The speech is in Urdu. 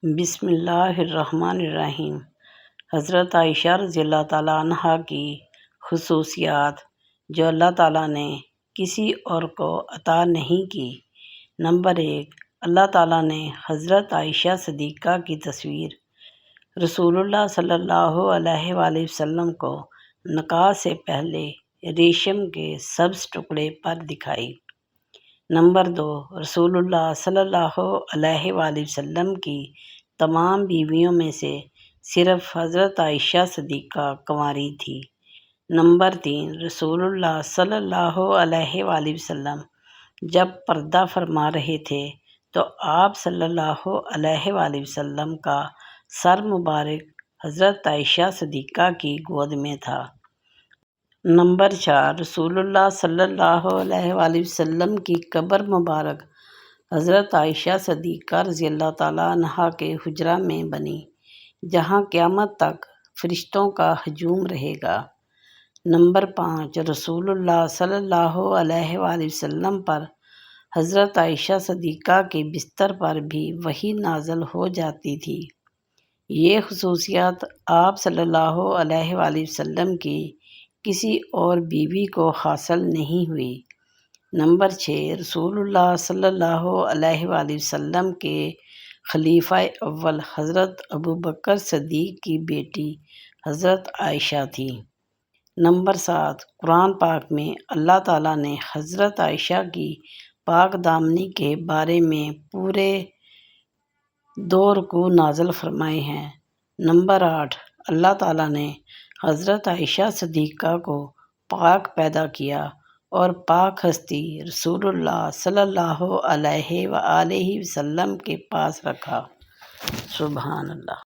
بسم اللہ الرحمن الرحیم۔ حضرت عائشہ رضی اللہ تعالیٰ عنہا کی خصوصیات جو اللہ تعالیٰ نے کسی اور کو عطا نہیں کی۔ نمبر 1، اللہ تعالیٰ نے حضرت عائشہ صدیقہ کی تصویر رسول اللہ صلی اللہ علیہ وآلہ وسلم کو نکاح سے پہلے ریشم کے سبز ٹکڑے پر دکھائی۔ نمبر 2، رسول اللہ صلی اللہ علیہ وآلہ وسلم کی تمام بیویوں میں سے صرف حضرت عائشہ صدیقہ کنواری تھی۔ نمبر 3، رسول اللہ صلی اللہ علیہ وآلہ وسلم جب پردہ فرما رہے تھے تو آپ صلی اللہ علیہ وآلہ وسلم کا سر مبارک حضرت عائشہ صدیقہ کی گود میں تھا۔ نمبر 4، رسول اللہ صلی اللہ علیہ وآلہ وسلم کی قبر مبارک حضرت عائشہ صدیقہ رضی اللہ تعالیٰ عنہا کے حجرہ میں بنی، جہاں قیامت تک فرشتوں کا ہجوم رہے گا۔ نمبر 5، رسول اللہ صلی اللہ علیہ وآلہ وسلم پر حضرت عائشہ صدیقہ کے بستر پر بھی وحی نازل ہو جاتی تھی۔ یہ خصوصیات آپ صلی اللہ علیہ وآلہ وسلم کی کسی اور بیوی کو حاصل نہیں ہوئی۔ نمبر 6، رسول اللہ صلی اللہ علیہ وآلہ وسلم کے خلیفہ اول حضرت ابوبکر صدیق کی بیٹی حضرت عائشہ تھی۔ نمبر 7، قرآن پاک میں اللہ تعالیٰ نے حضرت عائشہ کی پاک دامنی کے بارے میں پورے 2 رکوع نازل فرمائے ہیں۔ نمبر 8، اللہ تعالیٰ نے حضرت عائشہ صدیقہ کو پاک پیدا کیا اور پاک ہستی رسول اللہ صلی اللہ علیہ وآلہ وسلم کے پاس رکھا۔ سبحان اللہ۔